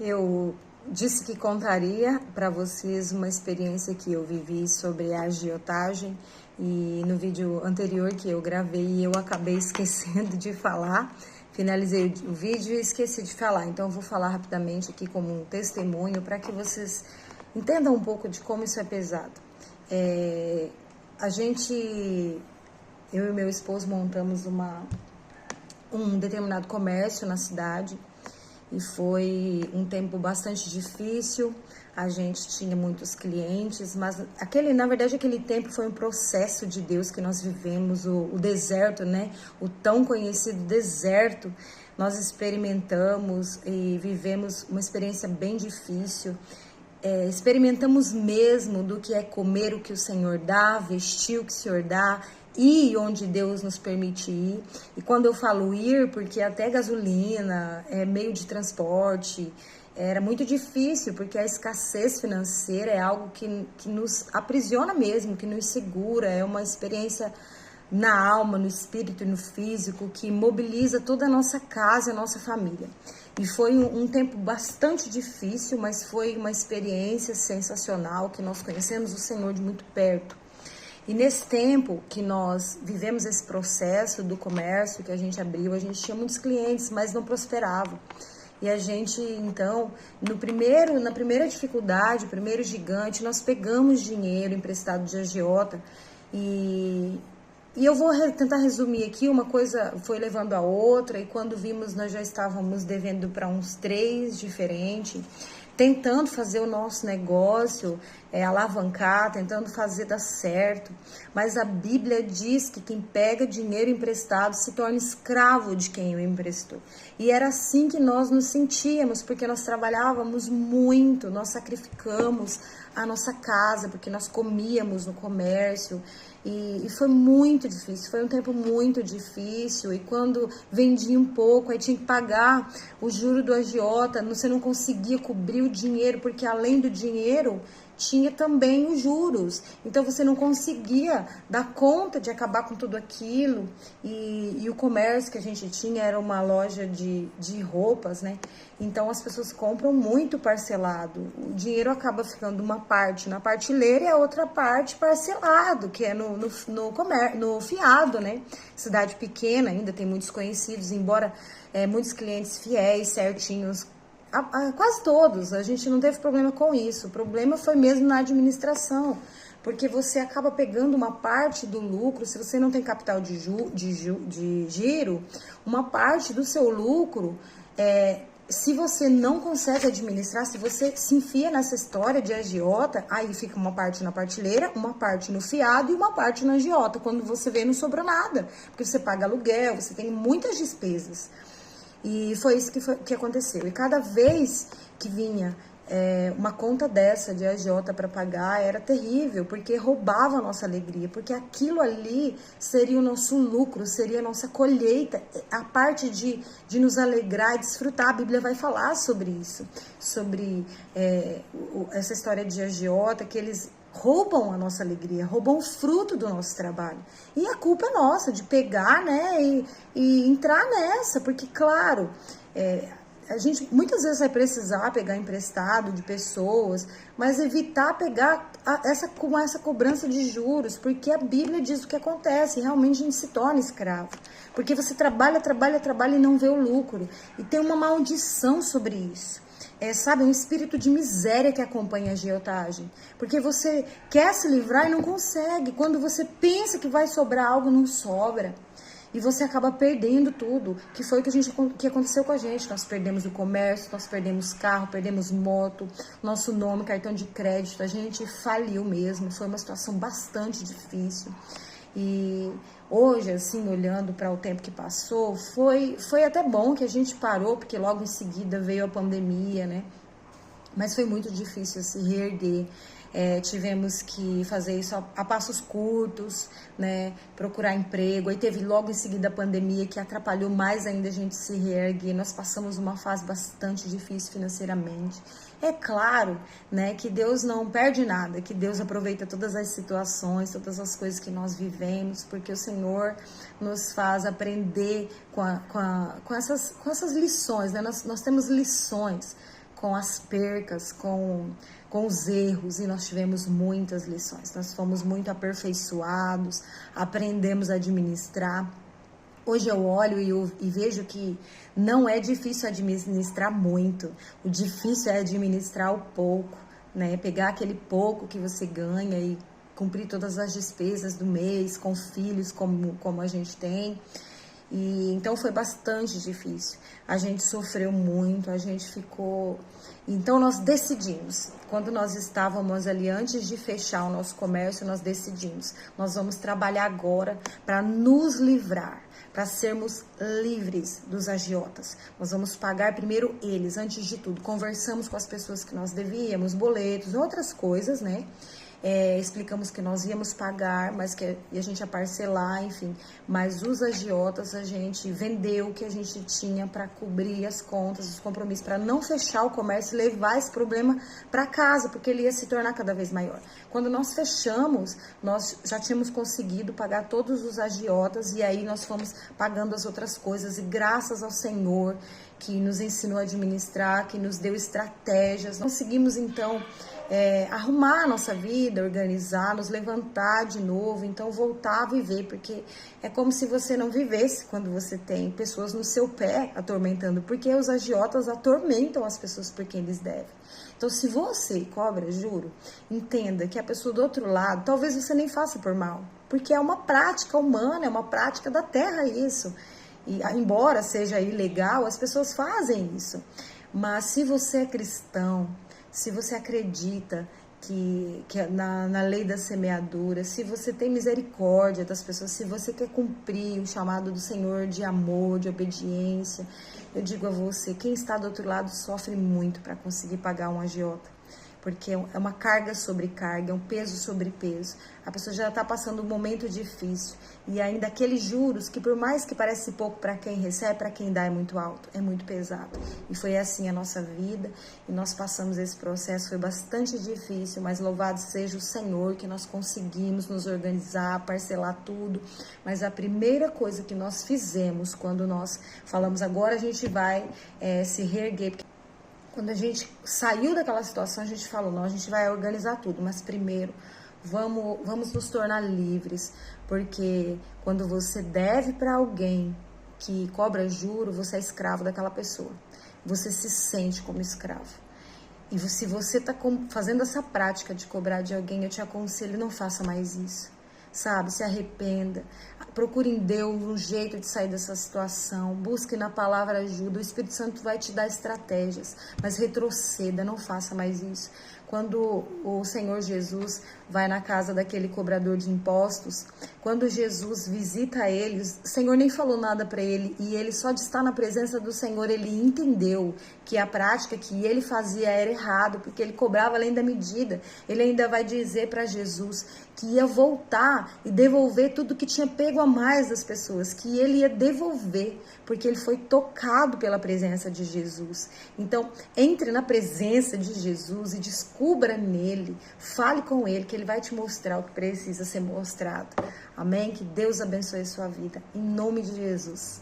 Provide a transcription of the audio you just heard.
Eu disse que contaria para vocês uma experiência que eu vivi sobre a agiotagem e no vídeo anterior que eu gravei eu acabei esquecendo de falar, finalizei o vídeo e esqueci de falar, então eu vou falar rapidamente aqui como um testemunho para que vocês entendam um pouco de como isso é pesado. Eu e meu esposo montamos um determinado comércio na cidade e foi um tempo bastante difícil. A gente tinha muitos clientes, mas na verdade aquele tempo foi um processo de Deus que nós vivemos, o deserto, né? O tão conhecido deserto. Nós experimentamos e vivemos uma experiência bem difícil. Experimentamos mesmo do que é comer o que o Senhor dá, vestir o que o Senhor dá, ir onde Deus nos permite ir. E quando eu falo ir, porque até gasolina, meio de transporte, era muito difícil, porque a escassez financeira é algo que nos aprisiona mesmo, que nos segura, é uma experiência na alma, no espírito e no físico, que mobiliza toda a nossa casa, a nossa família. E foi um tempo bastante difícil, mas foi uma experiência sensacional, que nós conhecemos o Senhor de muito perto. E nesse tempo que nós vivemos esse processo do comércio que a gente abriu, a gente tinha muitos clientes, mas não prosperava. E a gente, então, na primeira dificuldade, o primeiro gigante, nós pegamos dinheiro emprestado de agiota e eu vou tentar resumir aqui, uma coisa foi levando a outra, e quando vimos nós já estávamos devendo para uns 3 diferentes, tentando fazer o nosso negócio, alavancar, tentando fazer dar certo. Mas a Bíblia diz que quem pega dinheiro emprestado se torna escravo de quem o emprestou. E era assim que nós nos sentíamos, porque nós trabalhávamos muito, nós sacrificamos a nossa casa, porque nós comíamos no comércio. E foi muito difícil, foi um tempo muito difícil. E quando vendia um pouco, aí tinha que pagar o juro do agiota, você não conseguia cobrir o dinheiro, porque além do dinheiro tinha também os juros, então você não conseguia dar conta de acabar com tudo aquilo. E o comércio que a gente tinha era uma loja de roupas, né? Então as pessoas compram muito parcelado, o dinheiro acaba ficando uma parte na partilheira e a outra parte parcelado, que é no fiado, né? Cidade pequena, ainda tem muitos conhecidos, embora muitos clientes fiéis, certinhos, quase todos, a gente não teve problema com isso. O problema foi mesmo na administração, porque você acaba pegando uma parte do lucro, se você não tem capital de giro, uma parte do seu lucro, se você não consegue administrar, se você se enfia nessa história de agiota, aí fica uma parte na partilheira, uma parte no fiado e uma parte na agiota. Quando você vê, não sobrou nada, porque você paga aluguel, você tem muitas despesas. E foi isso que aconteceu. E cada vez que vinha uma conta dessa de agiota para pagar, era terrível, porque roubava a nossa alegria, porque aquilo ali seria o nosso lucro, seria a nossa colheita, a parte de nos alegrar e desfrutar. A Bíblia vai falar sobre isso, sobre essa história de agiota, que eles roubam a nossa alegria, roubam o fruto do nosso trabalho. E a culpa é nossa de pegar, né, e entrar nessa, porque, claro, a gente muitas vezes vai precisar pegar emprestado de pessoas, mas evitar pegar com essa cobrança de juros, porque a Bíblia diz o que acontece, realmente a gente se torna escravo. Porque você trabalha e não vê o lucro. E tem uma maldição sobre isso. Sabe, um espírito de miséria que acompanha a agiotagem, porque você quer se livrar e não consegue. Quando você pensa que vai sobrar algo, não sobra, e você acaba perdendo tudo, que foi o que aconteceu com a gente. Nós perdemos o comércio, nós perdemos carro, perdemos moto, nosso nome, cartão de crédito, a gente faliu mesmo. Foi uma situação bastante difícil. E hoje, assim, olhando para o tempo que passou, foi até bom que a gente parou, porque logo em seguida veio a pandemia, né? Mas foi muito difícil se reerguer. Tivemos que fazer isso a passos curtos, né? Procurar emprego. Aí teve logo em seguida a pandemia, que atrapalhou mais ainda a gente se reerguer. Nós passamos uma fase bastante difícil financeiramente. É claro, né, que Deus não perde nada, que Deus aproveita todas as situações, todas as coisas que nós vivemos, porque o Senhor nos faz aprender com essas lições, né? Nós temos lições com as percas, com os erros, e nós tivemos muitas lições. Nós fomos muito aperfeiçoados, aprendemos a administrar. Hoje eu olho e vejo que não é difícil administrar muito. O difícil é administrar o pouco, né? Pegar aquele pouco que você ganha e cumprir todas as despesas do mês, com filhos como a gente tem. E então foi bastante difícil. A gente sofreu muito, a gente ficou... Então nós decidimos, quando nós estávamos ali antes de fechar o nosso comércio, nós decidimos, nós vamos trabalhar agora para nos livrar, para sermos livres dos agiotas. Nós vamos pagar primeiro eles, antes de tudo. Conversamos com as pessoas que nós devíamos, boletos, outras coisas, né? Explicamos que nós íamos pagar, mas que a gente ia parcelar, enfim. Mas os agiotas, a gente vendeu o que a gente tinha para cobrir as contas, os compromissos, para não fechar o comércio e levar esse problema para casa, porque ele ia se tornar cada vez maior. Quando nós fechamos, nós já tínhamos conseguido pagar todos os agiotas, e aí nós fomos pagando as outras coisas, e graças ao Senhor, que nos ensinou a administrar, que nos deu estratégias, nós conseguimos então arrumar a nossa vida, organizar, nos levantar de novo, então voltar a viver, porque é como se você não vivesse quando você tem pessoas no seu pé atormentando, porque os agiotas atormentam as pessoas por quem eles devem. Então, se você cobra juro, entenda que a pessoa do outro lado, talvez você nem faça por mal, porque é uma prática humana, é uma prática da terra isso. E embora seja ilegal, as pessoas fazem isso. Mas se você é cristão, se você acredita que na lei da semeadura, se você tem misericórdia das pessoas, se você quer cumprir o chamado do Senhor de amor, de obediência, eu digo a você, quem está do outro lado sofre muito para conseguir pagar um agiota. Porque é uma carga sobre carga, é um peso sobre peso. A pessoa já está passando um momento difícil. E ainda aqueles juros, que por mais que parece pouco para quem recebe, para quem dá é muito alto, é muito pesado. E foi assim a nossa vida, e nós passamos esse processo, foi bastante difícil, mas louvado seja o Senhor, que nós conseguimos nos organizar, parcelar tudo. Mas a primeira coisa que nós fizemos, quando nós falamos, agora a gente vai se reerguer, quando a gente saiu daquela situação, a gente falou, não, a gente vai organizar tudo, mas primeiro vamos nos tornar livres, porque quando você deve para alguém que cobra juro, você é escravo daquela pessoa, você se sente como escravo. E se você está fazendo essa prática de cobrar de alguém, eu te aconselho, não faça mais isso. Sabe, se arrependa, procure em Deus um jeito de sair dessa situação, busque na palavra ajuda, o Espírito Santo vai te dar estratégias, mas retroceda, não faça mais isso. Quando o Senhor Jesus vai na casa daquele cobrador de impostos, quando Jesus visita ele, o Senhor nem falou nada para ele, e ele só de estar na presença do Senhor, ele entendeu que a prática que ele fazia era errado, porque ele cobrava além da medida. Ele ainda vai dizer para Jesus que ia voltar e devolver tudo que tinha pego a mais das pessoas, que ele ia devolver, porque ele foi tocado pela presença de Jesus. Então, entre na presença de Jesus e descubra nele, fale com ele, que ele vai te mostrar o que precisa ser mostrado. Amém? Que Deus abençoe a sua vida. Em nome de Jesus.